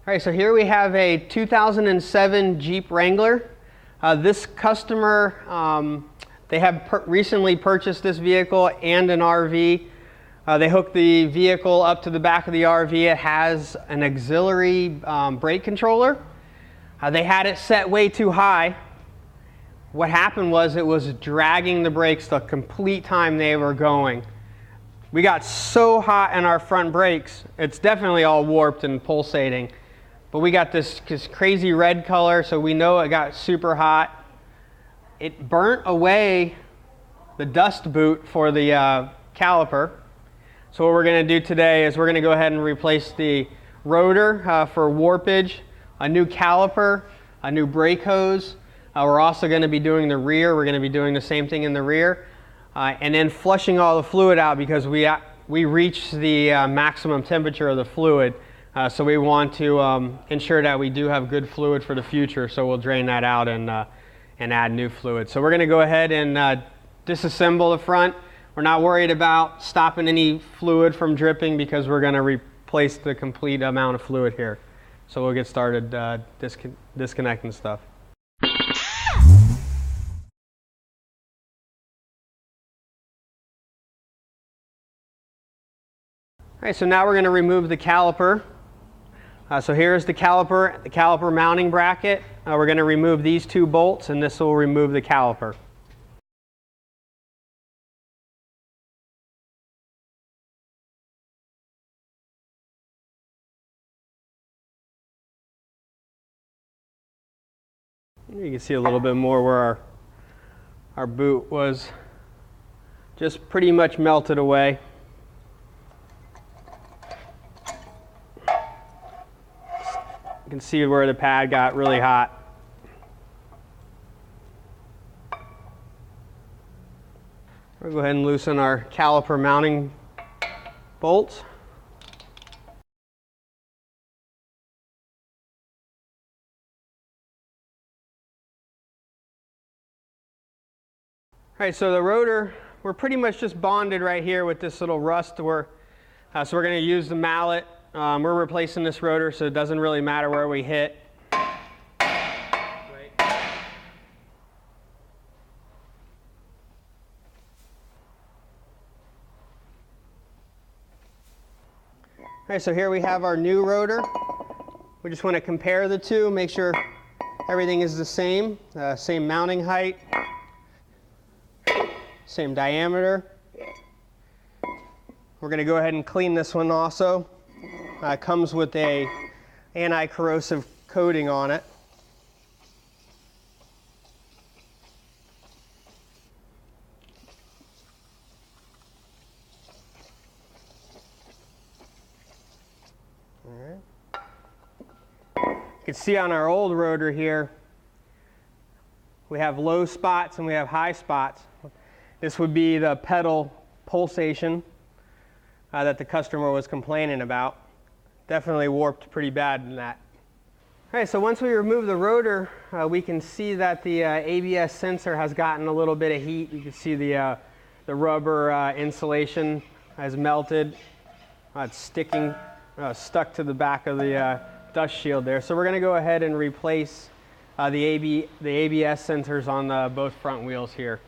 All right, so here we have a 2007 Jeep Wrangler. This customer, they have recently purchased this vehicle and an RV. They hooked the vehicle up to the back of the RV. It has an auxiliary brake controller. They had it set way too high. What happened was it was dragging the brakes the complete time they were going. We got so hot in our front brakes, it's definitely all warped and pulsating. But we got this crazy red color, so we know it got super hot. It burnt away the dust boot for the caliper. So what we're going to do today is we're going to go ahead and replace the rotor for warpage, a new caliper, a new brake hose. We're also going to be doing the rear. We're going to be doing the same thing in the rear. And then flushing all the fluid out because we reached the maximum temperature of the fluid. So we want to ensure that we do have good fluid for the future. So we'll drain that out and add new fluid. So we're going to go ahead and disassemble the front. We're not worried about stopping any fluid from dripping because we're going to replace the complete amount of fluid here. So we'll get started disconnecting stuff. All right, so now we're going to remove the caliper. So here's the caliper mounting bracket. We're going to remove these two bolts, and this will remove the caliper. You can see a little bit more where our boot was just pretty much melted away. You can see where the pad got really hot. We'll go ahead and loosen our caliper mounting bolts. All right, so the rotor, we're pretty much just bonded right here with this little rust. So we're going to use the mallet. We're replacing this rotor, so it doesn't really matter where we hit. Right. All right, so here we have our new rotor. We just want to compare the two, make sure everything is the same mounting height, same diameter. We're going to go ahead and clean this one also. It comes with a anti-corrosive coating on it. All right. You can see on our old rotor here, we have low spots and we have high spots. This would be the pedal pulsation that the customer was complaining about. Definitely warped pretty bad in that. All right, so once we remove the rotor, we can see that the ABS sensor has gotten a little bit of heat. You can see the rubber insulation has melted. It's stuck to the back of the dust shield there. So we're going to go ahead and replace the ABS sensors on both front wheels here.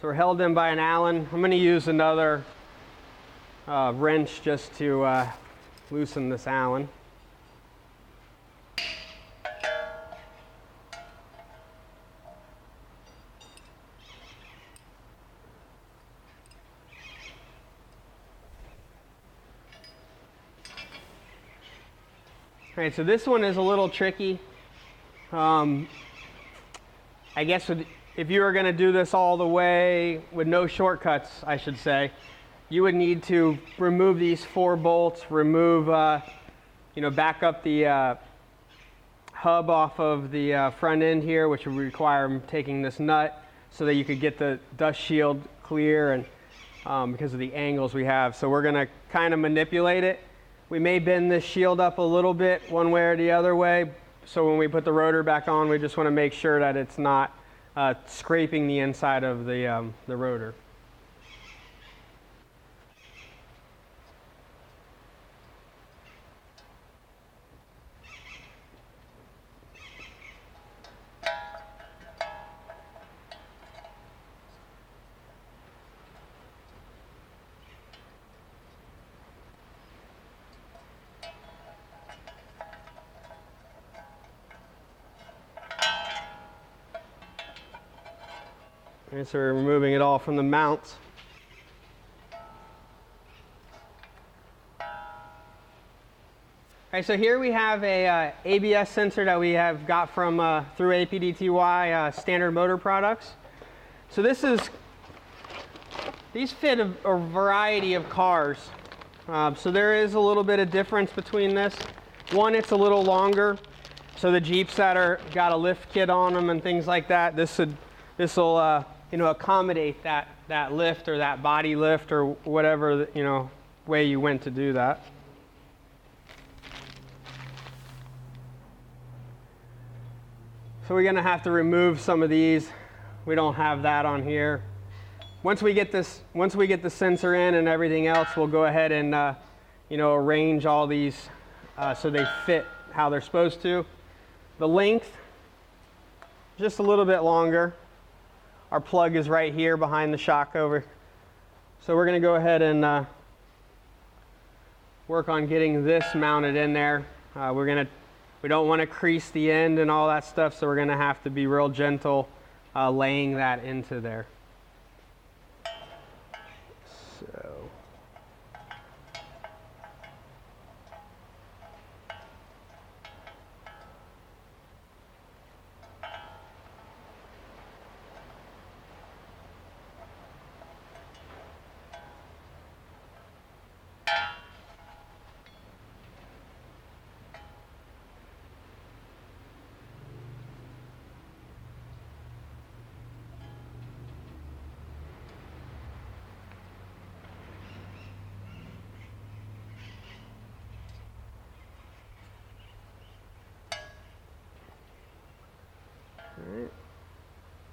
So we're held in by an Allen. I'm going to use another wrench just to loosen this Allen. All right, so this one is a little tricky. I guess if you were going to do this all the way with no shortcuts, I should say, you would need to remove these 4 bolts, remove, back up the hub off of the front end here, which would require taking this nut so that you could get the dust shield clear, and because of the angles we have. So we're going to kind of manipulate it. We may bend this shield up a little bit one way or the other way. So when we put the rotor back on, we just want to make sure that it's not scraping the inside of the rotor. Okay, so we're removing it all from the mounts. Okay, so here we have a ABS sensor that we have got from through APDTY standard motor products. So these fit a variety of cars. So there is a little bit of difference between this. One, it's a little longer. So the Jeeps that are got a lift kit on them and things like that, this will accommodate that lift or that body lift or whatever way you went to do that. So we're going to have to remove some of these. We don't have that on here. Once we get the sensor in and everything else, we'll go ahead and arrange all these so they fit how they're supposed to. The length, just a little bit longer. Our plug is right here behind the shock over. So we're going to go ahead and work on getting this mounted in there. We don't want to crease the end and all that stuff, so we're going to have to be real gentle laying that into there. So. All right.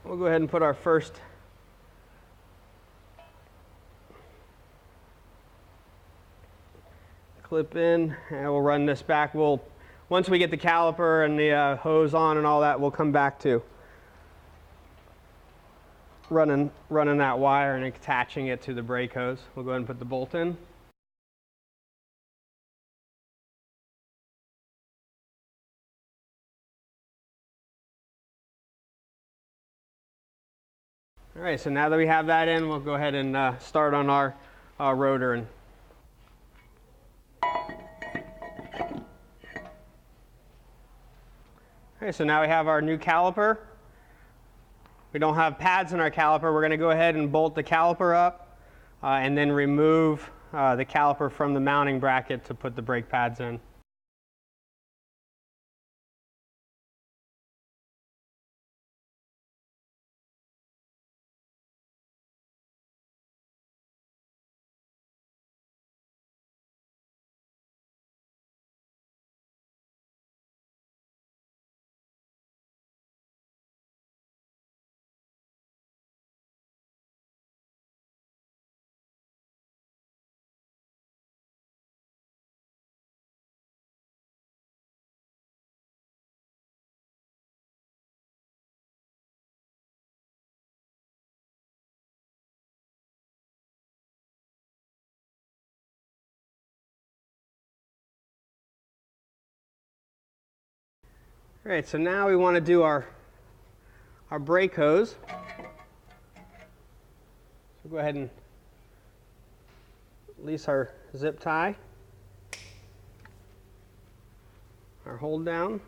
We'll go ahead and put our first clip in, and we'll run this back. Once we get the caliper and the hose on and all that, we'll come back to running that wire and attaching it to the brake hose. We'll go ahead and put the bolt in. All right, so now that we have that in, we'll go ahead and start on our rotor. Okay, so now we have our new caliper. We don't have pads in our caliper. We're going to go ahead and bolt the caliper up and then remove the caliper from the mounting bracket to put the brake pads in. All right, so now we want to do our brake hose. So go ahead and release our zip tie, our hold down.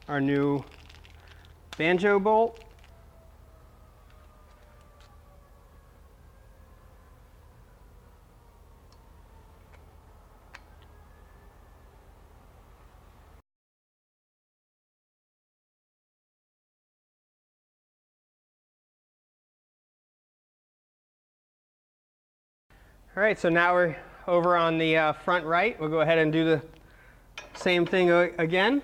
Our new banjo bolt. All right, so now we're over on the front right. We'll go ahead and do the same thing again.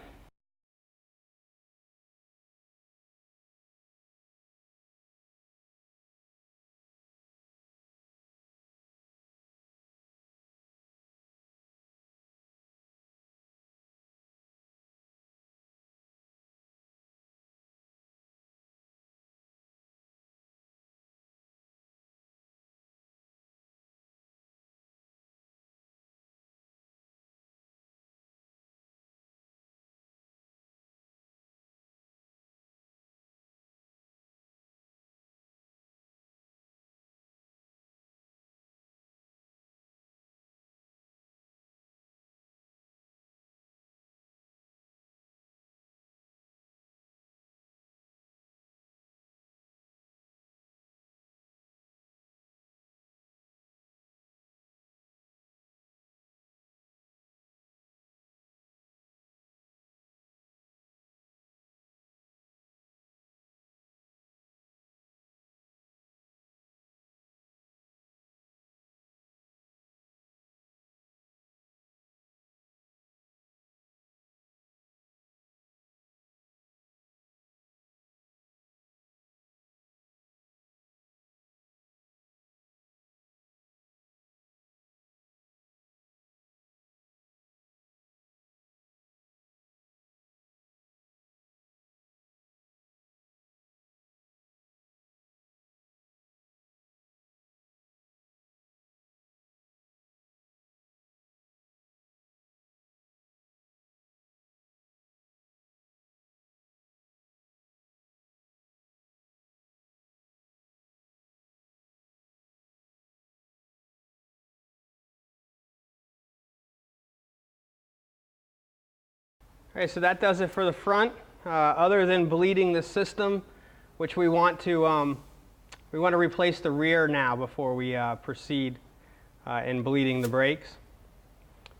All right, so that does it for the front. Other than bleeding the system, which we want to replace the rear now before we proceed in bleeding the brakes.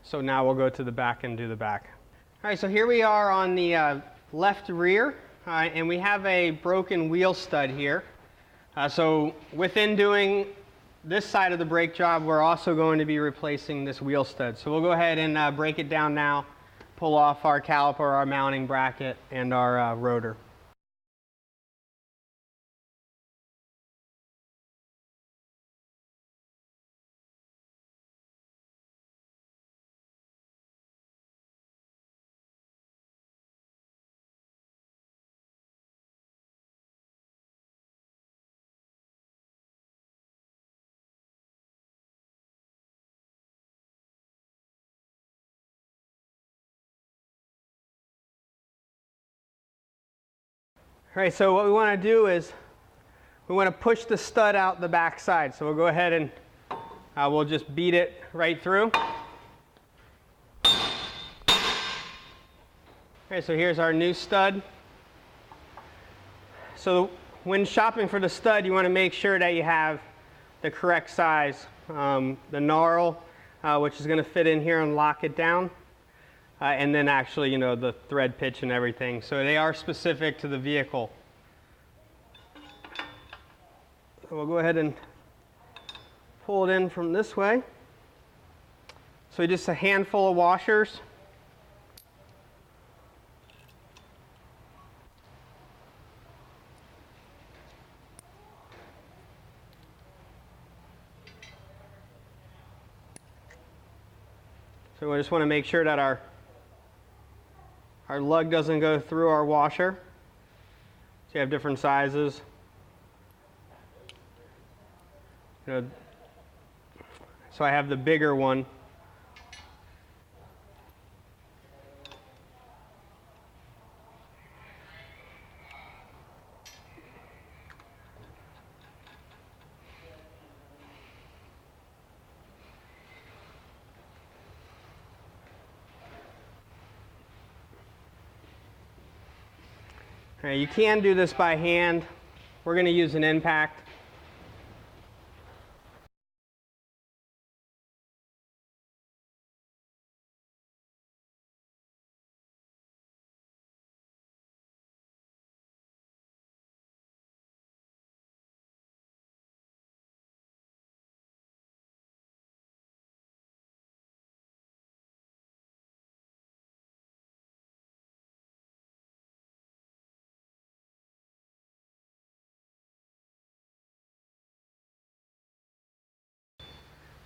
So now we'll go to the back and do the back. All right, so here we are on the left rear, and we have a broken wheel stud here. So within doing this side of the brake job, we're also going to be replacing this wheel stud. So we'll go ahead and break it down now, pull off our caliper, our mounting bracket, and our rotor. All right, so what we want to do is we want to push the stud out the back side. So we'll go ahead and we'll just beat it right through. All right, so here's our new stud. So when shopping for the stud, you want to make sure that you have the correct size. The knurl, which is going to fit in here and lock it down. And then actually, you know, the thread pitch and everything. So they are specific to the vehicle. So we'll go ahead and pull it in from this way. So just a handful of washers. So we just want to make sure that our lug doesn't go through our washer. So you have different sizes. You know, so I have the bigger one. All right, you can do this by hand. We're going to use an impact.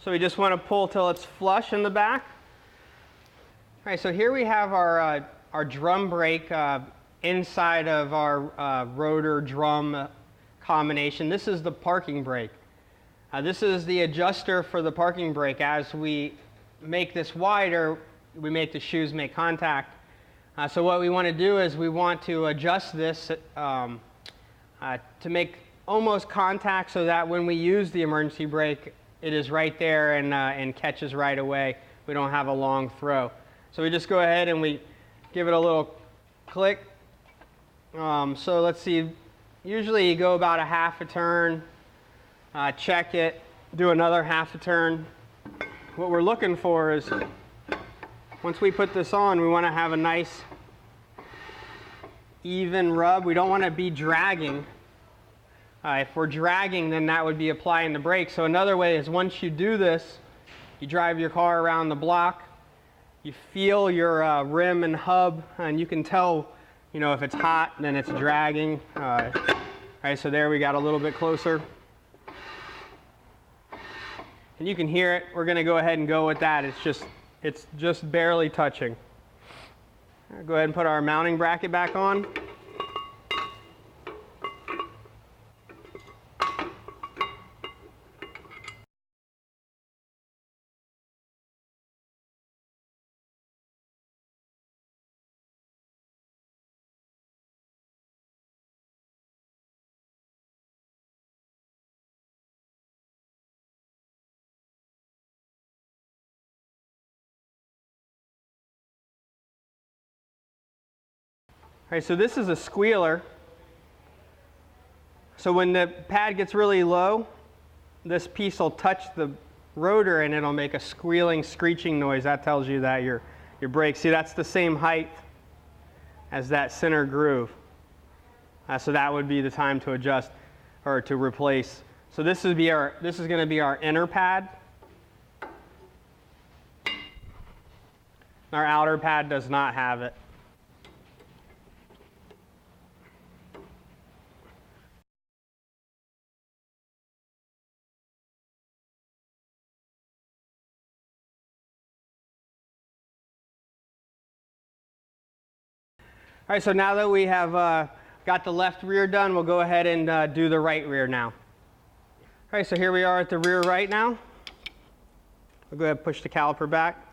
So we just want to pull till it's flush in the back. All right, so here we have our drum brake inside of our rotor drum combination. This is the parking brake. This is the adjuster for the parking brake. As we make this wider, we make the shoes make contact. So what we want to do is we want to adjust this to make almost contact so that when we use the emergency brake, it is right there and catches right away. We don't have a long throw. So we just go ahead and we give it a little click. So let's see, usually you go about a half a turn, check it, do another half a turn. What we're looking for is, once we put this on, we want to have a nice even rub. We don't want to be dragging. If we're dragging, then that would be applying the brake. So another way is, once you do this, you drive your car around the block, you feel your rim and hub, and you can tell, you know, if it's hot, then it's dragging. All right, so there we got a little bit closer. And you can hear it. We're going to go ahead and go with that. It's just barely touching. Right, go ahead and put our mounting bracket back on. All right, so this is a squealer. So when the pad gets really low, this piece will touch the rotor and it'll make a squealing, screeching noise. That tells you that your brake, see, that's the same height as that center groove. So that would be the time to adjust or to replace. So this is going to be our inner pad. Our outer pad does not have it. All right, so now that we have got the left rear done, we'll go ahead and do the right rear now. All right, so here we are at the rear right now. I'll go ahead and push the caliper back.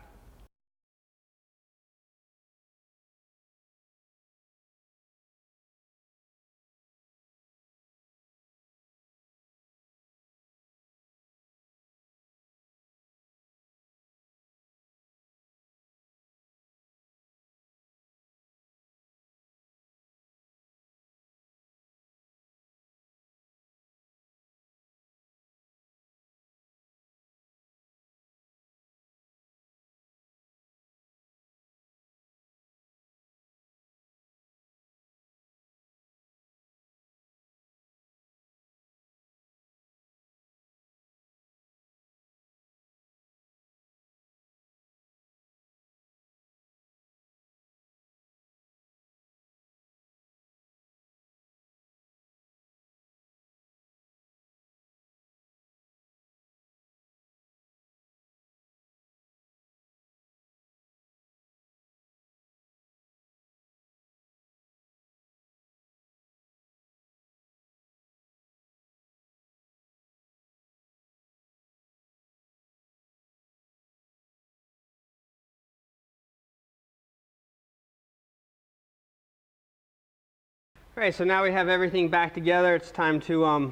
All right, so now we have everything back together. It's time to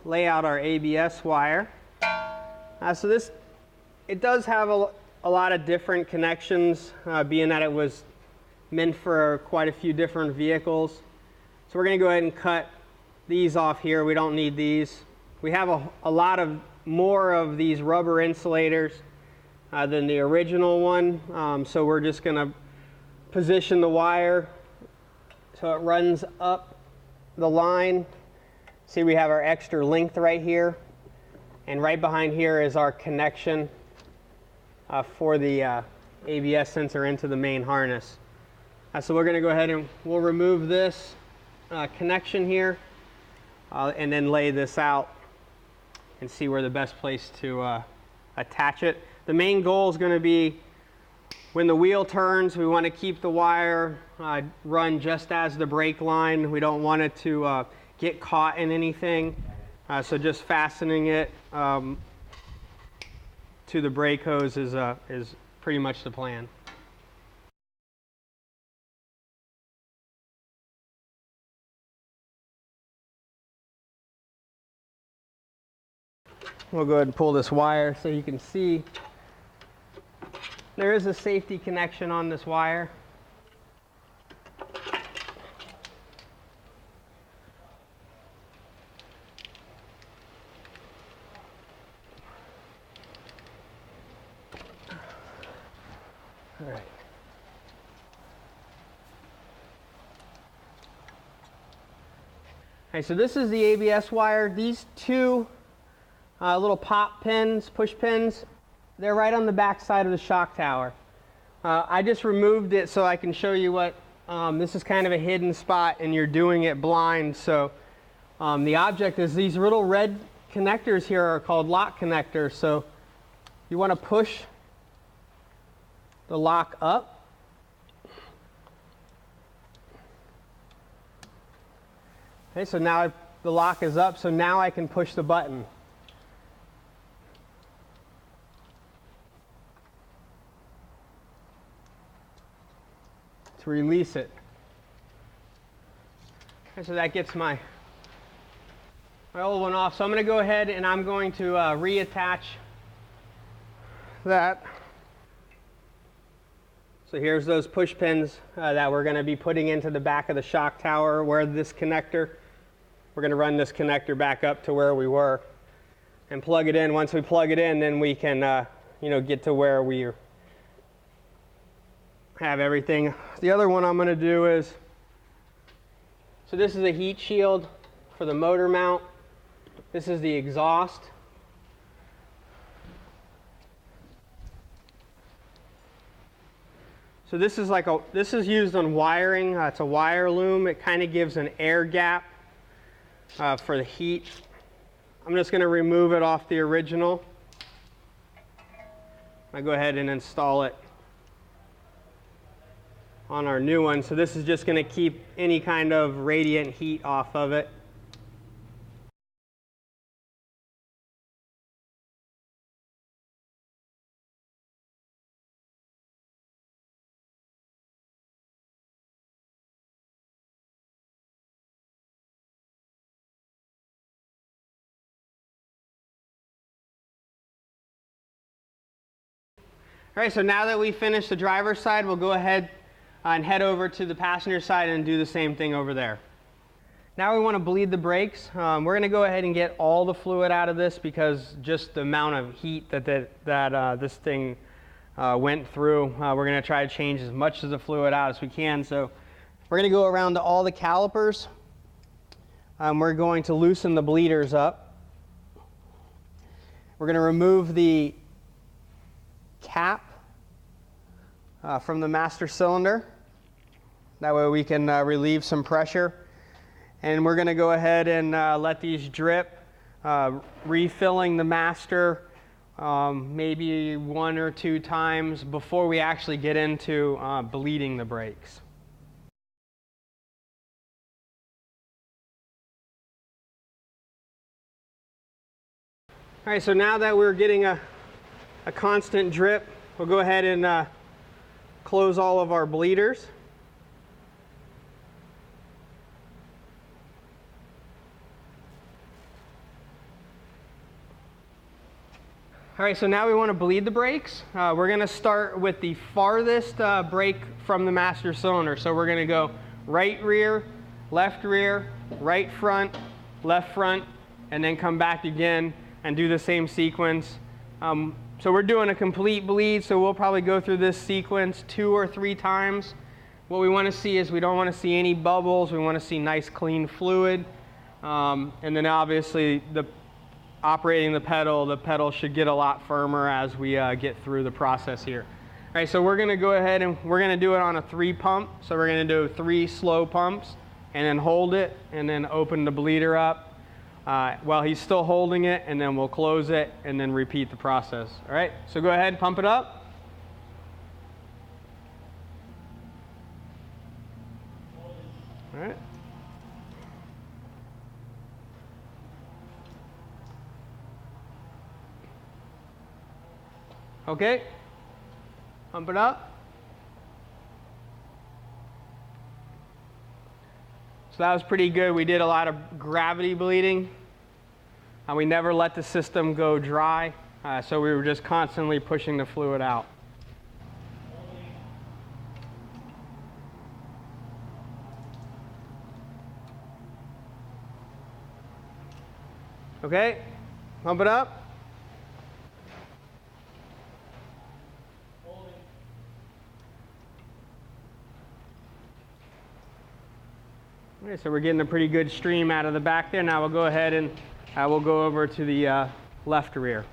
lay out our ABS wire. So this, it does have a lot of different connections, being that it was meant for quite a few different vehicles. So we're going to go ahead and cut these off here. We don't need these. We have a lot of more of these rubber insulators than the original one. So we're just going to position the wire so it runs up the line. See, we have our extra length right here. And right behind here is our connection for the ABS sensor into the main harness. So we're going to go ahead and we'll remove this connection here and then lay this out and see where the best place to attach it. The main goal is going to be when the wheel turns, we want to keep the wire run just as the brake line. We don't want it to get caught in anything. So just fastening it to the brake hose is pretty much the plan. We'll go ahead and pull this wire so you can see there is a safety connection on this wire. All right. Okay, so this is the ABS wire. These two little pop pins, push pins, they're right on the back side of the shock tower. I just removed it so I can show you what, this is kind of a hidden spot and you're doing it blind. So the object is these little red connectors here are called lock connectors. So you want to push the lock up. Okay, so now the lock is up, so now I can push the button. To release it. Okay, so that gets my old one off. So I'm going to go ahead and I'm going to reattach that. So here's those push pins that we're going to be putting into the back of the shock tower where this connector, we're going to run this connector back up to where we were and plug it in. Once we plug it in, then we can get to where we have everything. The other one I'm going to do is, so this is a heat shield for the motor mount. This is the exhaust. So this is this is used on wiring. It's a wire loom. It kind of gives an air gap for the heat. I'm just going to remove it off the original. I go ahead and install it on our new one. So this is just going to keep any kind of radiant heat off of it. All right, so now that we finished the driver's side, we'll go ahead and head over to the passenger side and do the same thing over there. Now we want to bleed the brakes. We're going to go ahead and get all the fluid out of this because just the amount of heat that this thing went through. We're going to try to change as much of the fluid out as we can. So we're going to go around to all the calipers. We're going to loosen the bleeders up. We're going to remove the cap from the master cylinder. That way we can relieve some pressure. And we're going to go ahead and let these drip, refilling the master maybe 1 or 2 times before we actually get into bleeding the brakes. All right, so now that we're getting a constant drip, we'll go ahead and close all of our bleeders. All right, so now we want to bleed the brakes. We're going to start with the farthest brake from the master cylinder. So we're going to go right rear, right front, left front, and then come back again and do the same sequence. So we're doing a complete bleed, so we'll probably go through this sequence 2 or 3 times. What we want to see is we don't want to see any bubbles. We want to see nice clean fluid. And then obviously operating the pedal should get a lot firmer as we get through the process here. All right, so we're going to go ahead and we're going to do it on a 3 pump. So we're going to do 3 slow pumps and then hold it and then open the bleeder up. while he's still holding it, and then we'll close it and then repeat the process. All right, so go ahead and pump it up. All right. Okay, pump it up. So that was pretty good. We did a lot of gravity bleeding. We never let the system go dry, so we were just constantly pushing the fluid out. Okay, pump it up. Okay, so we're getting a pretty good stream out of the back there. Now we'll go ahead and we'll go over to the left rear.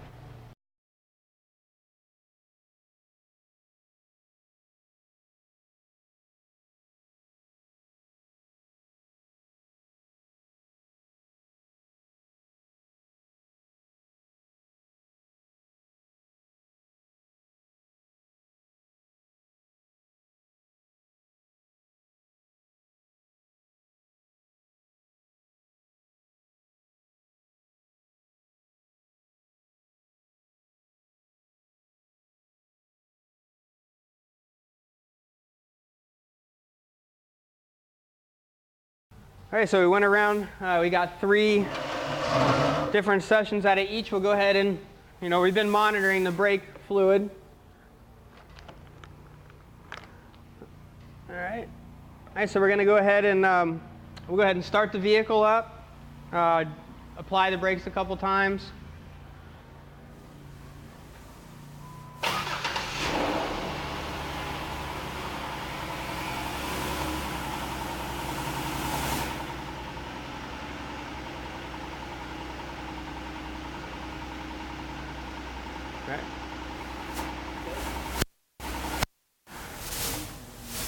All right, so we went around, we got 3 different sessions out of each. We'll go ahead and, we've been monitoring the brake fluid. All right, so we're gonna go ahead and, we'll go ahead and start the vehicle up, apply the brakes a couple times.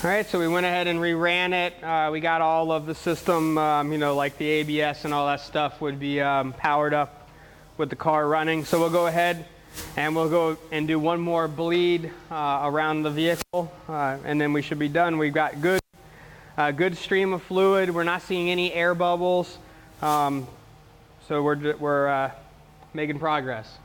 All right, so we went ahead and reran it. We got all of the system, like the ABS and all that stuff would be powered up with the car running. So we'll go ahead and we'll go and do one more bleed around the vehicle, and then we should be done. We've got good stream of fluid. We're not seeing any air bubbles, so we're making progress.